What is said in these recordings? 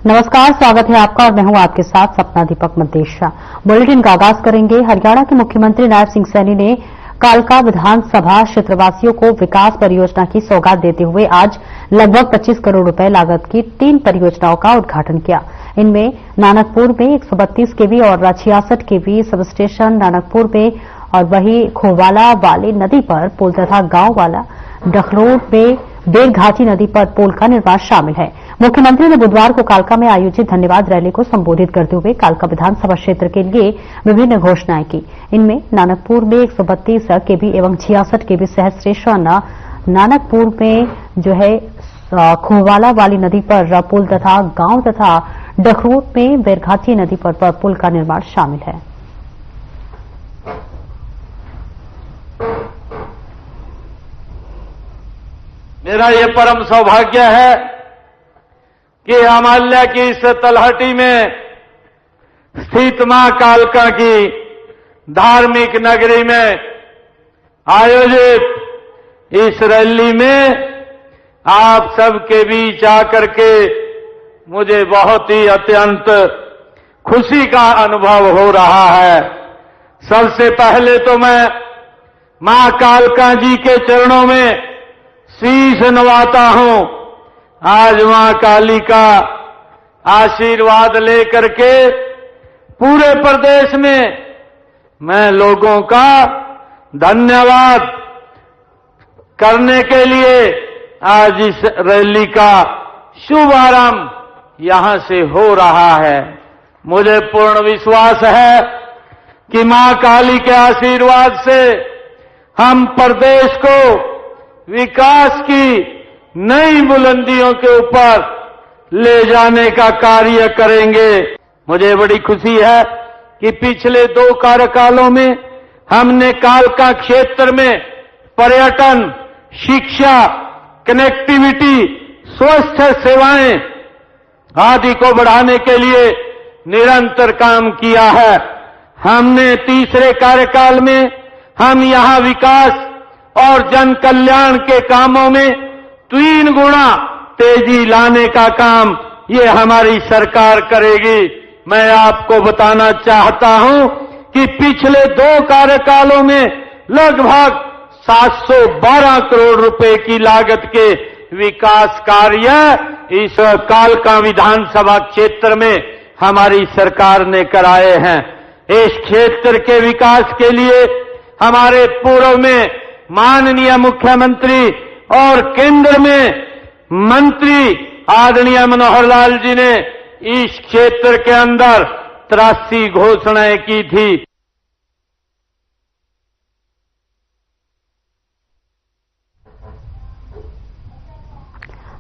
नमस्कार, स्वागत है आपका और मैं हूं आपके साथ सपना दीपक मंतेशा। बुलेटिन का आगाज करेंगे। हरियाणा के मुख्यमंत्री नायब सिंह सैनी ने कालका विधानसभा क्षेत्रवासियों को विकास परियोजना की सौगात देते हुए आज लगभग 25 करोड़ रुपए लागत की 3 परियोजनाओं का उद्घाटन किया। इनमें नानकपुर में 132 केवी और 66 केवी सब स्टेशन, नानकपुर में और वही खोवाला वाली नदी पर पुल तथा गांव वाला डखरोड में बेरघाटी नदी पर पुल का निर्माण शामिल है। मुख्यमंत्री ने बुधवार को कालका में आयोजित धन्यवाद रैली को संबोधित करते हुए कालका विधानसभा क्षेत्र के लिए विभिन्न घोषणाएं की। इनमें नानकपुर में 132 केवी एवं 66 केवी सहज स्टेशन, नानकपुर में जो है खोवाला वाली नदी पर पुल तथा गांव तथा डखरोट में बेरघाटी नदी पर पुल का निर्माण शामिल है। मेरा ये परम सौभाग्य है कि हिमालय की इस तलहटी में स्थित मां कालका की धार्मिक नगरी में आयोजित इस रैली में आप सबके बीच आकर के मुझे बहुत ही अत्यंत खुशी का अनुभव हो रहा है। सबसे पहले तो मैं मां कालका जी के चरणों में शीश नवाता हूं। आज मां काली का आशीर्वाद लेकर के पूरे प्रदेश में मैं लोगों का धन्यवाद करने के लिए आज इस रैली का शुभारंभ यहां से हो रहा है। मुझे पूर्ण विश्वास है कि मां काली के आशीर्वाद से हम प्रदेश को विकास की नई बुलंदियों के ऊपर ले जाने का कार्य करेंगे। मुझे बड़ी खुशी है कि पिछले 2 कार्यकालों में हमने कालका क्षेत्र में पर्यटन, शिक्षा, कनेक्टिविटी, स्वास्थ्य सेवाएं आदि को बढ़ाने के लिए निरंतर काम किया है। हमने तीसरे कार्यकाल में हम यहां विकास और जन कल्याण के कामों में 3 गुना तेजी लाने का काम ये हमारी सरकार करेगी। मैं आपको बताना चाहता हूं कि पिछले 2 कार्यकालों में लगभग 712 करोड़ रुपए की लागत के विकास कार्य इस कालका विधानसभा क्षेत्र में हमारी सरकार ने कराए हैं। इस क्षेत्र के विकास के लिए हमारे पूर्व में माननीय मुख्यमंत्री और केंद्र में मंत्री आदरणीय मनोहर लाल जी ने इस क्षेत्र के अंदर 83 घोषणाएं की थी।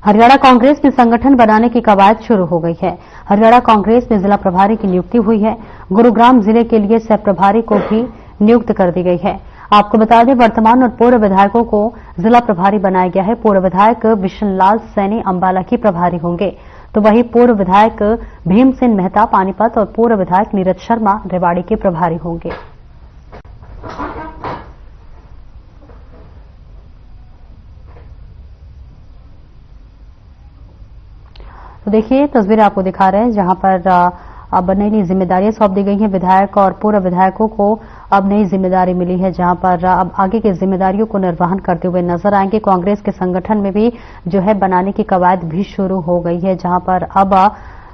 हरियाणा कांग्रेस में संगठन बनाने की कवायद शुरू हो गई है। हरियाणा कांग्रेस में जिला प्रभारी की नियुक्ति हुई है। गुरुग्राम जिले के लिए सह प्रभारी को भी नियुक्त कर दी गई है। आपको बता दें, वर्तमान और पूर्व विधायकों को जिला प्रभारी बनाया गया है। पूर्व विधायक बिशन लाल सैनी अंबाला की प्रभारी होंगे, तो वहीं पूर्व विधायक भीमसेन मेहता पानीपत और पूर्व विधायक नीरज शर्मा रेवाड़ी के प्रभारी होंगे। तो देखिए तस्वीरें आपको दिखा रहे हैं जहां पर अब नई नई जिम्मेदारियां सौंप दी गई हैं। विधायक और पूर्व विधायकों को अब नई जिम्मेदारी मिली है, जहां पर अब आगे की जिम्मेदारियों को निर्वहन करते हुए नजर आएंगे। कांग्रेस के संगठन में भी जो है बनाने की कवायद भी शुरू हो गई है, जहां पर अब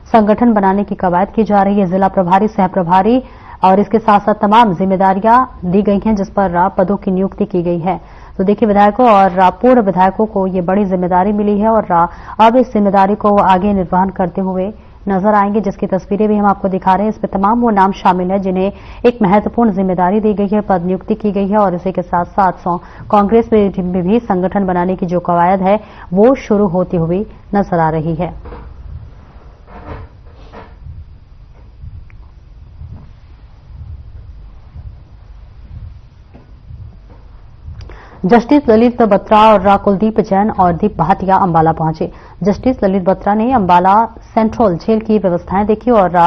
संगठन बनाने की कवायद की जा रही है। जिला प्रभारी, सह प्रभारी और इसके साथ साथ तमाम जिम्मेदारियां दी गई हैं, जिस पर पदों की नियुक्ति की गई है। तो देखिए विधायकों और पूर्व विधायकों को ये बड़ी जिम्मेदारी मिली है और अब इस जिम्मेदारी को आगे निर्वहन करते हुए नजर आएंगे, जिसकी तस्वीरें भी हम आपको दिखा रहे हैं। इसमें तमाम वो नाम शामिल है जिन्हें एक महत्वपूर्ण जिम्मेदारी दी गई है, पद नियुक्ति की गई है और इसी के साथ साथ कांग्रेस में भी संगठन बनाने की जो कवायद है वो शुरू होती हुई नजर आ रही है। जस्टिस ललित बत्रा और कुलदीप जैन और दीप भाटिया अंबाला पहुंचे। जस्टिस ललित बत्रा ने अंबाला सेंट्रल जेल की व्यवस्थाएं देखी और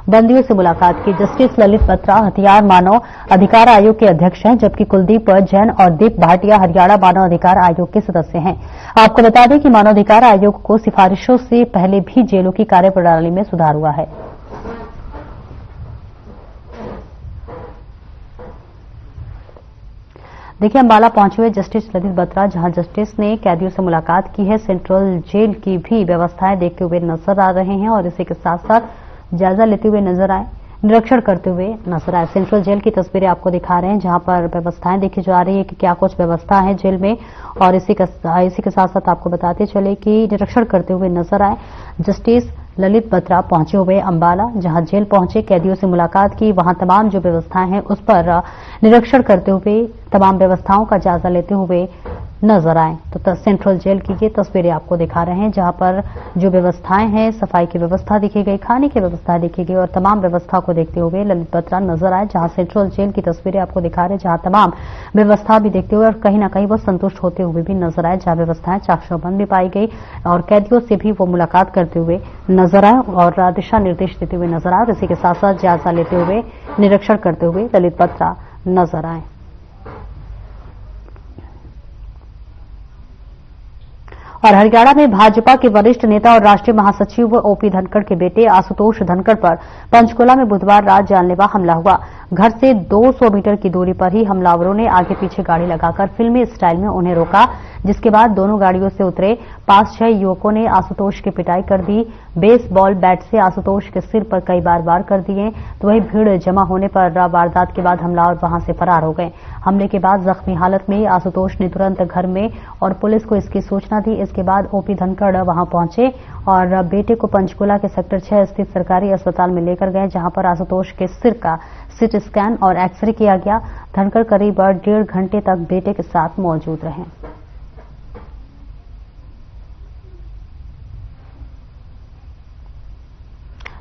बंदियों से मुलाकात की। जस्टिस ललित बत्रा हथियार मानव अधिकार आयोग के अध्यक्ष हैं, जबकि कुलदीप जैन और दीप भाटिया हरियाणा मानव अधिकार आयोग के सदस्य हैं। आपको बता दें कि मानव अधिकार आयोग को सिफारिशों से पहले भी जेलों की कार्यप्रणाली में सुधार हुआ है। देखिए, अंबाला पहुंचे हुए जस्टिस ललित बत्रा, जहां जस्टिस ने कैदियों से मुलाकात की है। सेंट्रल जेल की भी व्यवस्थाएं देखते हुए नजर आ रहे हैं और इसी के साथ साथ जायजा लेते हुए नजर आए, निरीक्षण करते हुए नजर आए। सेंट्रल जेल की तस्वीरें आपको दिखा रहे हैं, जहां पर व्यवस्थाएं देखी जा रही है कि क्या कुछ व्यवस्था है जेल में, और इसी के साथ साथ आपको बताते चले कि निरीक्षण करते हुए नजर आए जस्टिस ललित बत्रा पहुंचे हुए अंबाला, जहां जेल पहुंचे, कैदियों से मुलाकात की, वहां तमाम जो व्यवस्थाएं हैं उस पर निरीक्षण करते हुए, तमाम व्यवस्थाओं का जायजा लेते हुए नजर आए। तो सेंट्रल जेल की ये तस्वीरें आपको दिखा रहे हैं, जहां पर जो व्यवस्थाएं हैं, सफाई की व्यवस्था देखी गई, खाने की व्यवस्था देखी गई और तमाम व्यवस्था को देखते हुए ललित बत्रा नजर आए। जहां सेंट्रल जेल की तस्वीरें आपको दिखा रहे हैं, जहां तमाम व्यवस्था भी देखते हुए और कहीं ना कहीं वो संतुष्ट होते हुए भी नजर आए, जहां व्यवस्थाएं चाकचौबंद भी पाई गई और कैदियों से भी वो मुलाकात करते हुए नजर आए और दिशा निर्देश देते हुए नजर आए और इसी के साथ साथ जायजा लेते हुए, निरीक्षण करते हुए ललित बत्रा नजर आए। और हरियाणा में भाजपा के वरिष्ठ नेता और राष्ट्रीय महासचिव ओपी धनखड़ के बेटे आशुतोष धनखड़ पर पंचकुला में बुधवार रात जानलेवा हमला हुआ। घर से 200 मीटर की दूरी पर ही हमलावरों ने आगे पीछे गाड़ी लगाकर फिल्मी स्टाइल में उन्हें रोका, जिसके बाद दोनों गाड़ियों से उतरे 5-6 युवकों ने आशुतोष की पिटाई कर दी। बेसबॉल बैट से आशुतोष के सिर पर कई बार वार कर दिए, तो वही भीड़ जमा होने पर वारदात के बाद हमलावर वहां से फरार हो गए। हमले के बाद जख्मी हालत में आशुतोष ने तुरंत घर में और पुलिस को इसकी सूचना दी। इसके बाद ओपी धनखड़ वहां पहुंचे और बेटे को पंचकुला के सेक्टर 6 स्थित सरकारी अस्पताल में लेकर गए, जहां पर आशुतोष के सिर का सीटी स्कैन और एक्सरे किया गया। धनखड़ करीब 1.5 घंटे तक बेटे के साथ मौजूद रहे।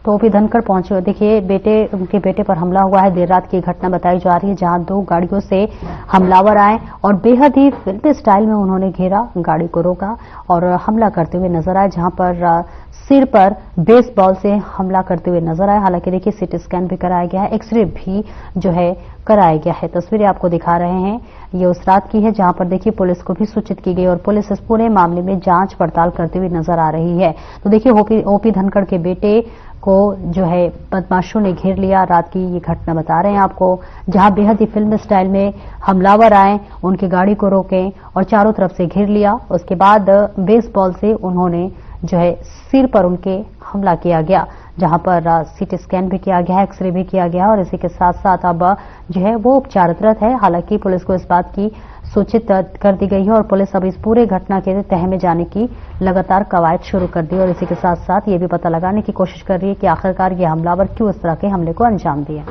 तो ओपी धनखड़ पहुंचे, देखिए उनके बेटे पर हमला हुआ है। देर रात की घटना बताई जा रही है, जहां 2 गाड़ियों से हमलावर आए और बेहद ही फिल्मी स्टाइल में उन्होंने घेरा, गाड़ी को रोका और हमला करते हुए नजर आए, जहां पर सिर पर बेसबॉल से हमला करते हुए नजर आए। हालांकि देखिए सीटी स्कैन भी कराया गया है, एक्सरे भी जो है कराया गया है। तस्वीरें आपको दिखा रहे हैं, ये उस रात की है जहां पर देखिए पुलिस को भी सूचित की गई और पुलिस इस पूरे मामले में जांच पड़ताल करते हुए नजर आ रही है। तो देखिए ओपी धनखड़ के बेटे को जो है बदमाशों ने घेर लिया। रात की ये घटना बता रहे हैं आपको, जहां बेहद ही फिल्म स्टाइल में हमलावर आए, उनकी गाड़ी को रोके और चारों तरफ से घेर लिया। उसके बाद बेसबॉल से उन्होंने जो है सिर पर उनके हमला किया गया, जहां पर सीटी स्कैन भी किया गया है, एक्सरे भी किया गया और इसी के साथ साथ अब जो है वो उपचाररत है। हालांकि पुलिस को इस बात की सूचित कर दी गई है और पुलिस अब इस पूरे घटना के तह में जाने की लगातार कवायद शुरू कर दी और इसी के साथ साथ ये भी पता लगाने की कोशिश कर रही है कि आखिरकार ये हमलावर क्यों इस तरह के हमले को अंजाम दिया।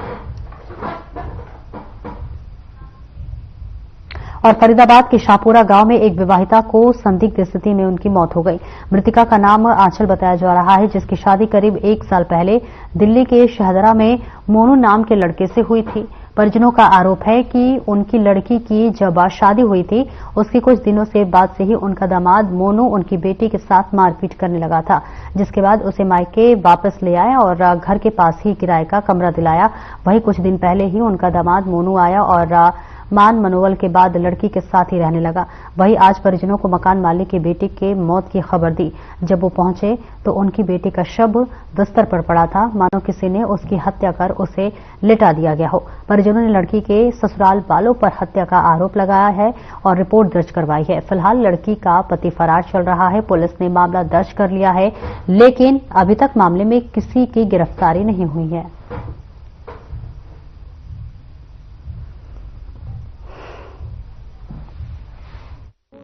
और फरीदाबाद के शाहपुरा गांव में एक विवाहिता को संदिग्ध स्थिति में उनकी मौत हो गई। मृतका का नाम आंचल बताया जा रहा है, जिसकी शादी करीब 1 साल पहले दिल्ली के शहदरा में मोनू नाम के लड़के से हुई थी। परिजनों का आरोप है कि उनकी लड़की की जब शादी हुई थी, उसके कुछ दिनों से बाद से ही उनका दामाद मोनू उनकी बेटी के साथ मारपीट करने लगा था, जिसके बाद उसे मायके वापस ले आया और घर के पास ही किराए का कमरा दिलाया। वहीं कुछ दिन पहले ही उनका दामाद मोनू आया और मान मनोवल के बाद लड़की के साथ ही रहने लगा। वहीं आज परिजनों को मकान मालिक की बेटी के मौत की खबर दी। जब वो पहुंचे तो उनकी बेटी का शव बिस्तर पर पड़ा था, मानो किसी ने उसकी हत्या कर उसे लिटा दिया गया हो। परिजनों ने लड़की के ससुराल वालों पर हत्या का आरोप लगाया है और रिपोर्ट दर्ज करवाई है। फिलहाल लड़की का पति फरार चल रहा है। पुलिस ने मामला दर्ज कर लिया है, लेकिन अभी तक मामले में किसी की गिरफ्तारी नहीं हुई है।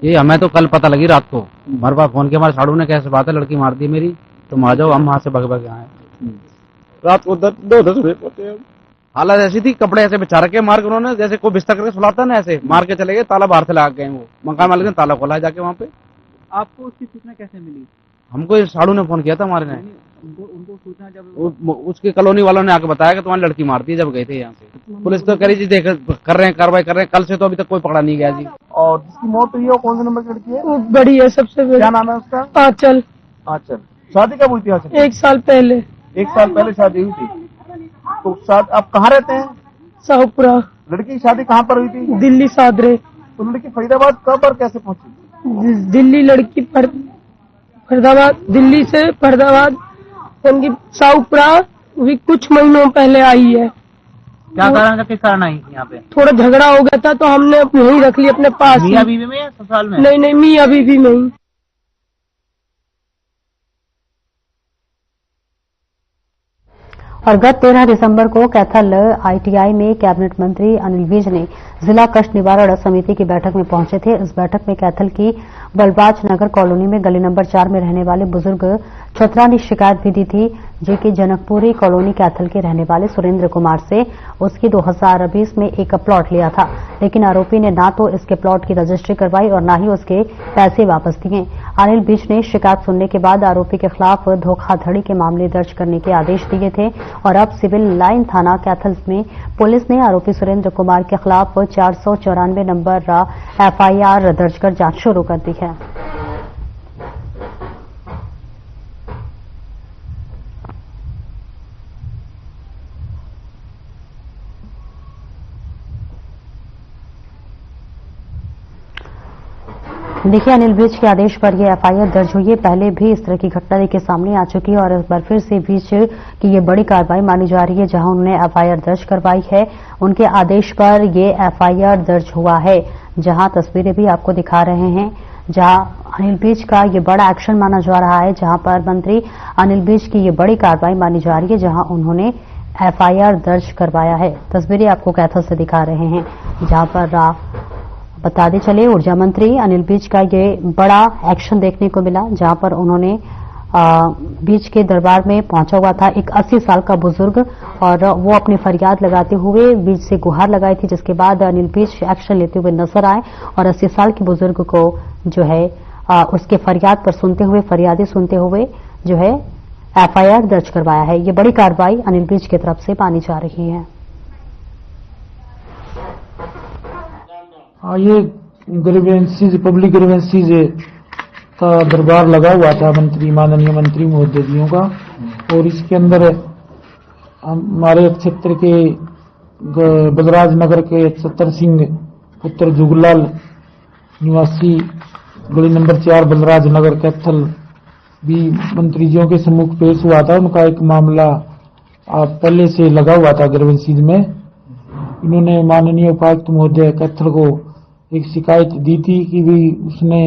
ये हमें तो कल पता लगी रात को, हमारे पास फोन किया हमारे साड़ू ने, कैसे बात है लड़की मार दी मेरी, तुम आ जाओ। हम वहां से भग भग आए। रात को 10 बजे पहुंचे हम। हालत ऐसी थी, कपड़े ऐसे बिछा रखे मार के उन्होंने, जैसे कोई बिस्तर करके सुलाता ना, ऐसे मार के चले गए। ताला बाहर से लगा गए, वो मकान मालिक ने ताला खोला है जाके वहाँ पे। आपको उसकी सूचना कैसे मिली? हमको ये साड़ू ने फोन किया था हमारे ने। उनको सूचना जब उसके कॉलोनी वालों ने आके बताया कि तुम्हारी लड़की मारती है। जब गए थे यहाँ से, पुलिस तो कह रही थी देख कर रहे हैं, कार्रवाई कर रहे हैं। कल से तो अभी तक कोई पकड़ा नहीं गया जी। और जिसकी मौत हुई है वो कौन से नंबर की लड़की है? वो बड़ी है, सबसे बड़ी। क्या नाम है उसका? आंचल। आंचल। शादी कब हुई थी आंचल? 1 साल पहले। 1 साल पहले शादी हुई थी। तो आप कहाँ रहते हैं? शाहपुरा। लड़की की शादी कहाँ पर हुई थी? दिल्ली सादरे। तो लड़की फरीदाबाद कब और कैसे पहुंची? दिल्ली लड़की फरीदाबाद, दिल्ली से फरीदाबाद उनकी शाहपुरा भी कुछ महीनों पहले आई है। क्या कारण था, किस कारण आई यहाँ पे? थोड़ा झगड़ा हो गया था तो हमने यहीं रख ली अपने पास। मियां बीवी में या ससुराल में? नहीं, मियां बीवी में ही। और गत 13 दिसंबर को कैथल आईटीआई में कैबिनेट मंत्री अनिल विज ने जिला कष्ट निवारण समिति की बैठक में पहुंचे थे। इस बैठक में कैथल की बलराज नगर कॉलोनी में गली नंबर 4 में रहने वाले बुजुर्ग छोत्रा ने शिकायत भी दी थी, जो कि जनकपुरी कॉलोनी कैथल के रहने वाले सुरेंद्र कुमार से उसकी 2020 में एक प्लॉट लिया था, लेकिन आरोपी ने ना तो इसके प्लॉट की रजिस्ट्री करवाई और ना ही उसके पैसे वापस दिए। अनिल विज ने शिकायत सुनने के बाद आरोपी के खिलाफ धोखाधड़ी के मामले दर्ज करने के आदेश दिए थे और अब सिविल लाइन थाना कैथल में पुलिस ने आरोपी सुरेंद्र कुमार के खिलाफ 494 नंबर एफआईआर दर्ज कर जांच शुरू कर दी है। देखिए, अनिल विज के आदेश पर यह एफआईआर दर्ज हुई है। पहले भी इस तरह की घटना देखिए सामने आ चुकी है और इस बार फिर से विज की ये बड़ी कार्रवाई मानी जा रही है, जहां उन्होंने एफआईआर दर्ज करवाई है। उनके आदेश पर ये एफआईआर दर्ज हुआ है, जहां तस्वीरें भी आपको दिखा रहे हैं, जहां अनिल विज का ये बड़ा एक्शन माना जा रहा है, जहां पर मंत्री अनिल विज की ये बड़ी कार्रवाई मानी जा रही है, जहां उन्होंने एफआईआर दर्ज करवाया है। तस्वीरें आपको कैथल से दिखा रहे हैं, जहां पर बता दें चले ऊर्जा मंत्री अनिल विज का ये बड़ा एक्शन देखने को मिला, जहां पर उन्होंने विज के दरबार में पहुंचा हुआ था एक 80 साल का बुजुर्ग और वो अपनी फरियाद लगाते हुए विज से गुहार लगाई थी, जिसके बाद अनिल विज एक्शन लेते हुए नजर आए और 80 साल के बुजुर्ग को जो है उसके फरियाद पर फरियादी सुनते हुए जो है एफआईआर दर्ज करवाया है। ये बड़ी कार्रवाई अनिल विज की तरफ से मानी जा रही है। ये ग्रीवेंसीज, पब्लिक ग्रीवेंसीज का दरबार लगा हुआ था माननीय मंत्री महोदयों का, और इसके अंदर हमारे क्षेत्र के बलराज नगर के सत्तर सिंह पुत्र जुगलाल निवासी गली नंबर 4 बलराज नगर कैथल भी मंत्री जियों के सम्मुख पेश हुआ था। उनका एक मामला पहले से लगा हुआ था ग्रीवेंसीज में। इन्होंने माननीय उपायुक्त महोदय कैथल को एक शिकायत दी थी कि भी उसने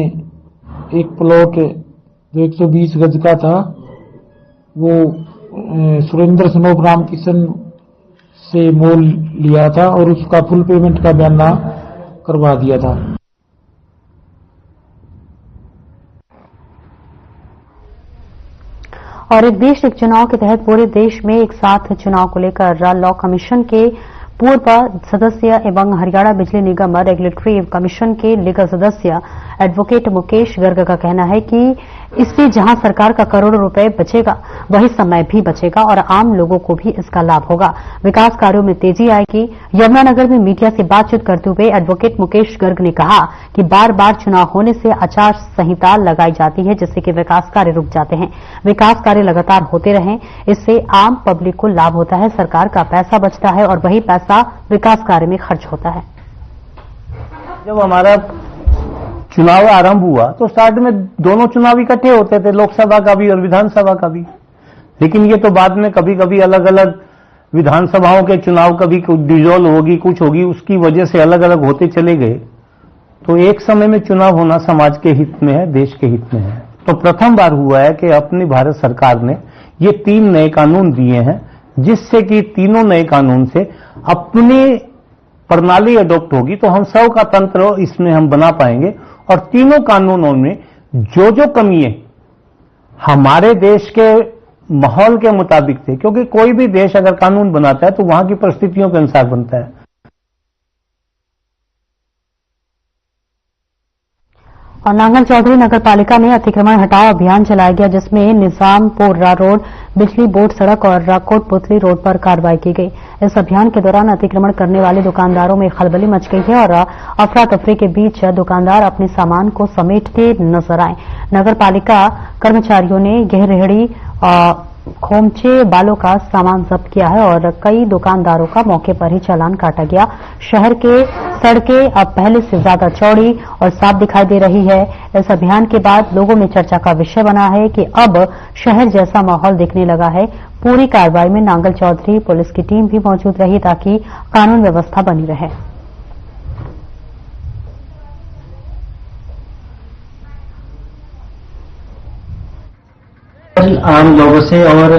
एक प्लॉट जो 120 गज का था वो सुरेंद्र सनोप राम किशन से मोल लिया था और उसका फुल पेमेंट का बयाना करवा दिया था। और एक देश एक चुनाव के तहत पूरे देश में एक साथ चुनाव को लेकर लॉ कमीशन के पूर्व सदस्य एवं हरियाणा बिजली निगम रेगुलेटरी कमीशन के लीगल सदस्य एडवोकेट मुकेश गर्ग का कहना है कि इससे जहां सरकार का करोड़ों रुपए बचेगा, वही समय भी बचेगा और आम लोगों को भी इसका लाभ होगा। विकास कार्यों में तेजी आएगी। यमुनानगर में मीडिया से बातचीत करते हुए एडवोकेट मुकेश गर्ग ने कहा कि बार बार चुनाव होने से आचार संहिता लगाई जाती है, जिससे कि विकास कार्य रुक जाते हैं। विकास कार्य लगातार होते रहें, इससे आम पब्लिक को लाभ होता है, सरकार का पैसा बचता है और वही पैसा विकास कार्य में खर्च होता है। जब हमारा चुनाव आरंभ हुआ तो स्टार्ट में दोनों चुनाव इकट्ठे होते थे, लोकसभा का भी और विधानसभा का भी, लेकिन ये तो बाद में कभी कभी अलग अलग विधानसभाओं के चुनाव कभी डिजोल्व होगी, कुछ होगी, उसकी वजह से अलग अलग होते चले गए। तो एक समय में चुनाव होना समाज के हित में है, देश के हित में है। तो प्रथम बार हुआ है कि अपनी भारत सरकार ने ये 3 नए कानून दिए हैं, जिससे कि तीनों नए कानून से अपनी प्रणाली अडॉप्ट होगी तो हम सब का तंत्र इसमें हम बना पाएंगे। और तीनों कानूनों में जो जो कमियां हमारे देश के माहौल के मुताबिक थे, क्योंकि कोई भी देश अगर कानून बनाता है तो वहां की परिस्थितियों के अनुसार बनता है। और नांगल चौधरी नगर पालिका में अतिक्रमण हटाओ अभियान चलाया गया, जिसमें निजामपुरा रोड, बिजली बोर्ड सड़क और कोटपुतली रोड पर कार्रवाई की गई। इस अभियान के दौरान अतिक्रमण करने वाले दुकानदारों में खलबली मच गई है और अफरा तफरी के बीच दुकानदार अपने सामान को समेटते नजर आए। नगर पालिका कर्मचारियों ने यह रेहड़ी खोमचे बालों का सामान जब्त किया है और कई दुकानदारों का मौके पर ही चालान काटा गया। शहर के सड़कें अब पहले से ज्यादा चौड़ी और साफ दिखाई दे रही है। इस अभियान के बाद लोगों में चर्चा का विषय बना है कि अब शहर जैसा माहौल दिखने लगा है। पूरी कार्रवाई में नांगल चौधरी पुलिस की टीम भी मौजूद रही ताकि कानून व्यवस्था बनी रहे। आम लोगों से और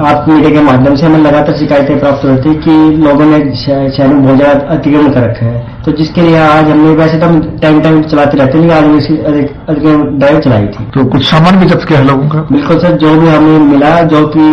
आप मीडिया के माध्यम से हमें लगातार शिकायतें प्राप्त होती है कि लोगों ने शहर में बहुत ज्यादा अतिक्रमण कर रखा है। तो जिसके लिए आज हमने, वैसे तो हम टाइम चलाते रहते हैं, आज हमने अतिक्रमण ड्राइव चलाई थी। तो कुछ सामान भी जब्त किया है लोगों का? बिल्कुल सर, जो भी हमें मिला, जो कि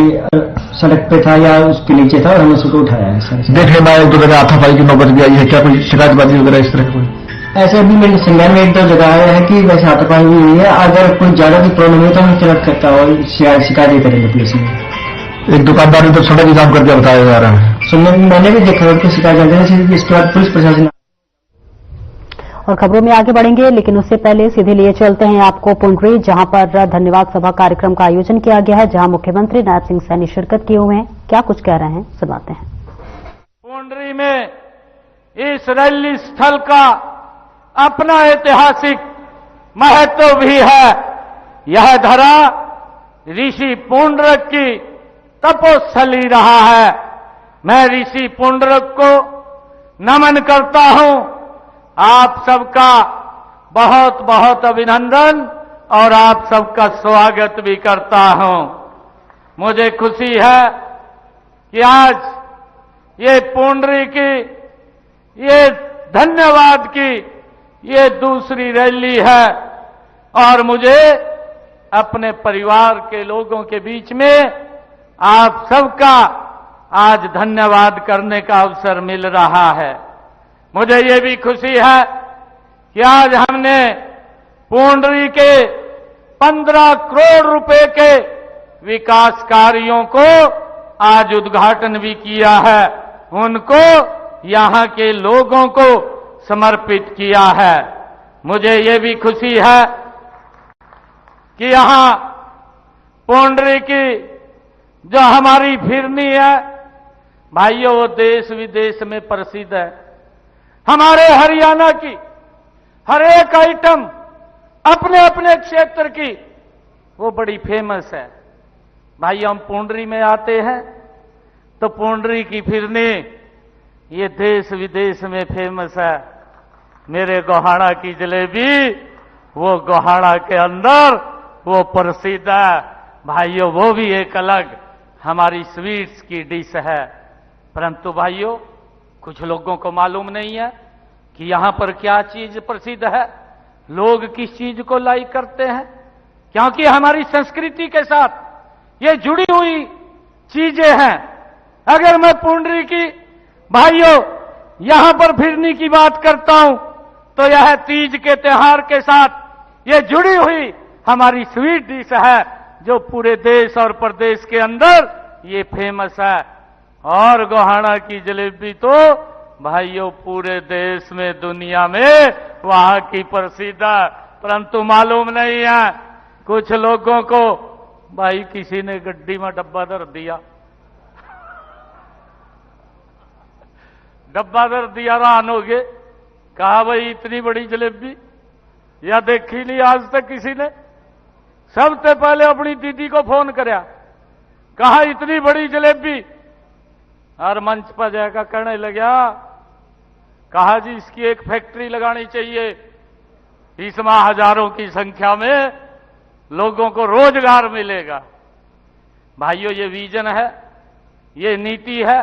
सड़क पे था या उसके नीचे था, और हमने उसको उठाया है सर। देखने में एक दो जगह हाथापाई की नौबत भी आई है, क्या कोई शिकायतबाजी वगैरह इस तरह कोई? ऐसे अभी मेरे संज्ञान में एक दो जगह आया है कि वैसे हाथापाई भी हुई है। अगर कोई ज्यादा की प्रॉब्लम है तो हम तुरंत करता और शिकायत करेंगे पुलिस में। एक दुकानदार ने तो सड़क ही जाम कर दिया बताया जा रहा है। सुनने में मैंने भी देखा उसको शिकायत करते हैं, इसके बाद पुलिस प्रशासन। और खबरों में आगे बढ़ेंगे, लेकिन उससे पहले सीधे लिए चलते हैं आपको पुंडरी, जहां पर धन्यवाद सभा कार्यक्रम का आयोजन किया गया है, जहां मुख्यमंत्री नायब सिंह सैनी शिरकत किए हुए हैं। क्या कुछ कह रहे हैं, सुनाते हैं। पुंडरी में इस रैली स्थल का अपना ऐतिहासिक महत्व भी है। यह धरा ऋषि पुंडरक की तपोस्थली रहा है। मैं ऋषि पुंडरक को नमन करता हूं। आप सबका बहुत बहुत अभिनंदन और आप सबका स्वागत भी करता हूं। मुझे खुशी है कि आज ये पुंडरी की, ये धन्यवाद की ये दूसरी रैली है और मुझे अपने परिवार के लोगों के बीच में आप सबका आज धन्यवाद करने का अवसर मिल रहा है। मुझे ये भी खुशी है कि आज हमने पुंडरी के 15 करोड़ रुपए के विकास कार्यों को आज उद्घाटन भी किया है, उनको यहां के लोगों को समर्पित किया है। मुझे ये भी खुशी है कि यहां पुंडरी की जो हमारी फिरनी है, भाइयों, वो देश विदेश में प्रसिद्ध है। हमारे हरियाणा की हर एक आइटम अपने अपने क्षेत्र की वो बड़ी फेमस है। भाइयों, हम पुंडरी में आते हैं तो पुंडरी की फिरनी ये देश विदेश में फेमस है। मेरे गोहाना की जलेबी वो गोहाना के अंदर वो प्रसिद्ध है। भाइयों, वो भी एक अलग हमारी स्वीट्स की डिश है। परंतु भाइयों, कुछ लोगों को मालूम नहीं है कि यहां पर क्या चीज प्रसिद्ध है, लोग किस चीज को लाइक करते हैं, क्योंकि हमारी संस्कृति के साथ ये जुड़ी हुई चीजें हैं। अगर मैं पुंडरी की, भाइयों, यहां पर फिरनी की बात करता हूं तो यह तीज के त्योहार के साथ ये जुड़ी हुई हमारी स्वीट डिश है, जो पूरे देश और प्रदेश के अंदर ये फेमस है। और गोहाना की जलेबी तो भाइयों पूरे देश में, दुनिया में वहां की प्रसिद्ध है। परंतु मालूम नहीं है कुछ लोगों को, भाई किसी ने गड्डी में डब्बा धर दिया, डब्बा धर दिया, रान हो गए। कहा भाई इतनी बड़ी जलेबी या देखी नहीं आज तक किसी ने। सबसे पहले अपनी दीदी को फोन कराया, कहा इतनी बड़ी जलेबी, और मंच पर जाकर कहने लगा, कहा जी इसकी एक फैक्ट्री लगानी चाहिए, इसमें हजारों की संख्या में लोगों को रोजगार मिलेगा। भाइयों, ये विजन है, ये नीति है,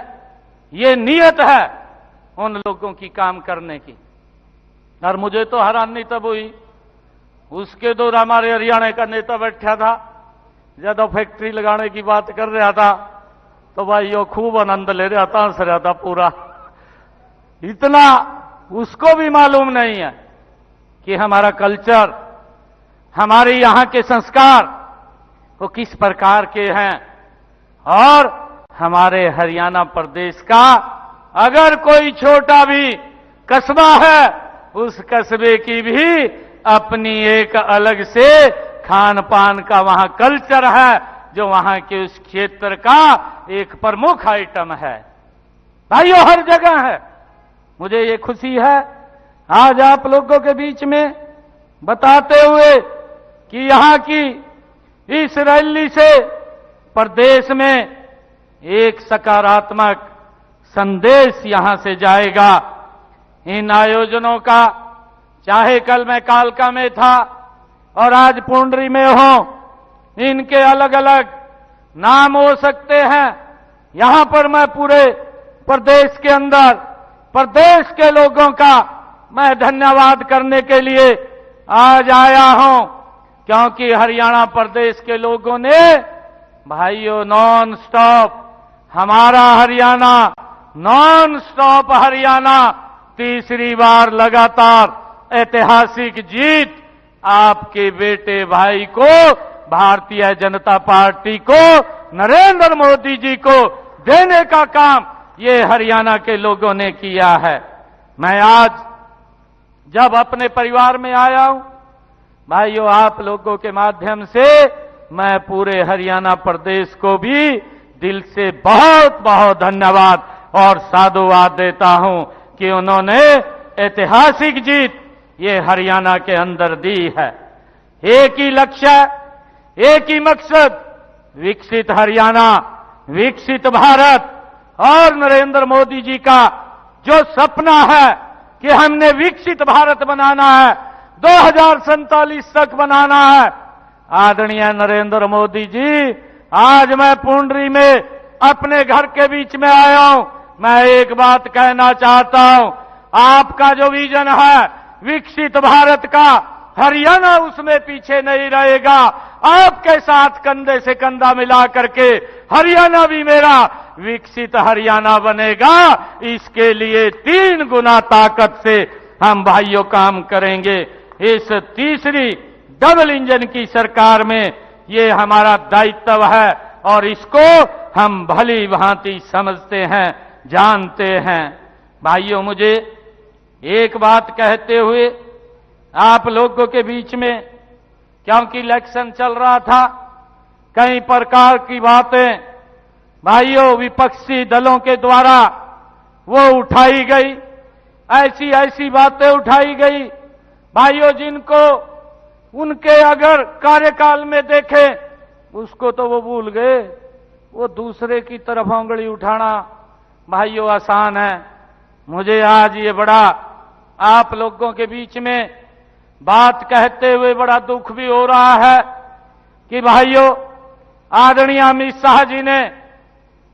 ये नियत है उन लोगों की काम करने की। और मुझे तो हैरानी तब हुई, उसके दौर हमारे हरियाणा का नेता बैठा था, जब फैक्ट्री लगाने की बात कर रहा था तो भाइयों खूब आनंद ले रहा था, हंस रहा था पूरा। इतना उसको भी मालूम नहीं है कि हमारा कल्चर, हमारे यहां के संस्कार वो किस प्रकार के हैं। और हमारे हरियाणा प्रदेश का अगर कोई छोटा भी कस्बा है, उस कस्बे की भी अपनी एक अलग से खान पान का वहां कल्चर है, जो वहां के उस क्षेत्र का एक प्रमुख आइटम है। भाइयों, हर जगह है। मुझे ये खुशी है आज आप लोगों के बीच में बताते हुए कि यहां की इस रैली से प्रदेश में एक सकारात्मक संदेश यहां से जाएगा। इन आयोजनों का, चाहे कल मैं कालका में था और आज पुंडरी में हूं, इनके अलग अलग नाम हो सकते हैं। यहां पर मैं पूरे प्रदेश के अंदर प्रदेश के लोगों का मैं धन्यवाद करने के लिए आज आया हूं, क्योंकि हरियाणा प्रदेश के लोगों ने भाइयों नॉन स्टॉप हमारा हरियाणा, नॉन स्टॉप हरियाणा, तीसरी बार लगातार ऐतिहासिक जीत आपके बेटे भाई को, भारतीय जनता पार्टी को, नरेंद्र मोदी जी को देने का काम ये हरियाणा के लोगों ने किया है। मैं आज जब अपने परिवार में आया हूं, भाइयों, आप लोगों के माध्यम से मैं पूरे हरियाणा प्रदेश को भी दिल से बहुत बहुत धन्यवाद और साधुवाद देता हूं कि उन्होंने ऐतिहासिक जीत ये हरियाणा के अंदर दी है। एक ही लक्ष्य, एक ही मकसद, विकसित हरियाणा, विकसित भारत, और नरेंद्र मोदी जी का जो सपना है कि हमने विकसित भारत बनाना है, 2047 तक बनाना है। आदरणीय नरेंद्र मोदी जी, आज मैं पुंडरी में अपने घर के बीच में आया हूं। मैं एक बात कहना चाहता हूं, आपका जो विजन है विकसित भारत का, हरियाणा उसमें पीछे नहीं रहेगा। आपके साथ कंधे से कंधा मिला करके हरियाणा भी मेरा विकसित हरियाणा बनेगा। इसके लिए 3 गुना ताकत से हम भाइयों काम करेंगे। इस तीसरी डबल इंजन की सरकार में ये हमारा दायित्व है और इसको हम भली भांति समझते हैं, जानते हैं। भाइयों, मुझे एक बात कहते हुए आप लोगों के बीच में, क्योंकि इलेक्शन चल रहा था, कई प्रकार की बातें भाइयों विपक्षी दलों के द्वारा वो उठाई गई, ऐसी ऐसी बातें उठाई गई भाइयों, जिनको उनके अगर कार्यकाल में देखें उसको तो वो भूल गए। वो दूसरे की तरफ उंगली उठाना भाइयों आसान है। मुझे आज ये बड़ा आप लोगों के बीच में बात कहते हुए बड़ा दुख भी हो रहा है कि भाइयों, आदरणीय अमित शाह जी ने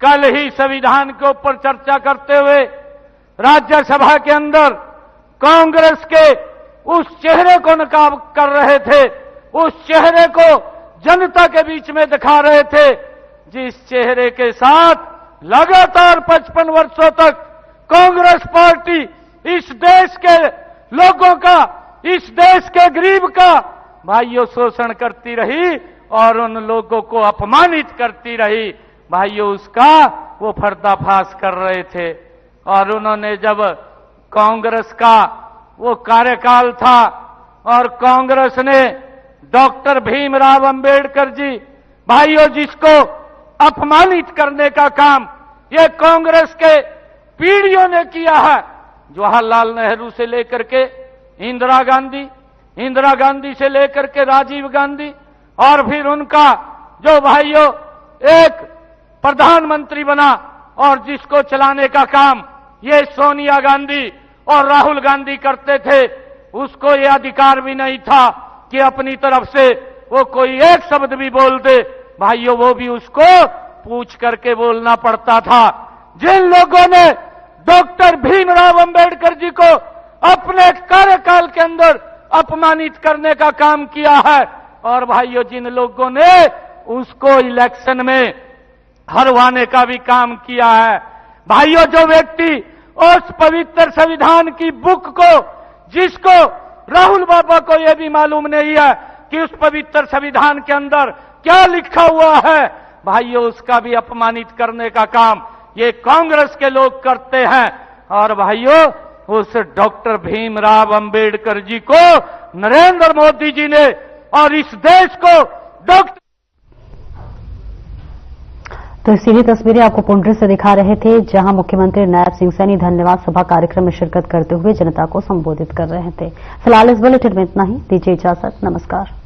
कल ही संविधान के ऊपर चर्चा करते हुए राज्यसभा के अंदर कांग्रेस के उस चेहरे को नकाब कर रहे थे, उस चेहरे को जनता के बीच में दिखा रहे थे, जिस चेहरे के साथ लगातार 55 वर्षों तक कांग्रेस पार्टी इस देश के लोगों का, इस देश के गरीब का भाइयों शोषण करती रही और उन लोगों को अपमानित करती रही। भाइयों, उसका वो पर्दाफाश कर रहे थे। और उन्होंने जब कांग्रेस का वो कार्यकाल था और कांग्रेस ने डॉक्टर भीमराव अंबेडकर जी भाइयों जिसको अपमानित करने का काम ये कांग्रेस के पीढ़ियों ने किया है, जवाहरलाल नेहरू से लेकर के इंदिरा गांधी से लेकर के राजीव गांधी, और फिर उनका जो भाइयों एक प्रधानमंत्री बना और जिसको चलाने का काम ये सोनिया गांधी और राहुल गांधी करते थे, उसको ये अधिकार भी नहीं था कि अपनी तरफ से वो कोई एक शब्द भी बोल दे। भाइयों, वो भी उसको पूछ करके बोलना पड़ता था। जिन लोगों ने डॉक्टर भीमराव अंबेडकर जी को अपने कार्यकाल के अंदर अपमानित करने का काम किया है, और भाइयों जिन लोगों ने उसको इलेक्शन में हरवाने का भी काम किया है। भाइयों, जो व्यक्ति उस पवित्र संविधान की बुक को, जिसको राहुल बाबा को यह भी मालूम नहीं है कि उस पवित्र संविधान के अंदर क्या लिखा हुआ है, भाइयों उसका भी अपमानित करने का काम ये कांग्रेस के लोग करते हैं। और भाइयों, उस डॉक्टर भीमराव अंबेडकर जी को नरेंद्र मोदी जी ने और इस देश को डॉक्टर तो सीधी तस्वीरें आपको पुंडरी से दिखा रहे थे, जहां मुख्यमंत्री नायब सिंह सैनी धन्यवाद सभा कार्यक्रम में शिरकत करते हुए जनता को संबोधित कर रहे थे। फिलहाल इस बुलेटिन में इतना ही। दीजिए इजाजत। नमस्कार।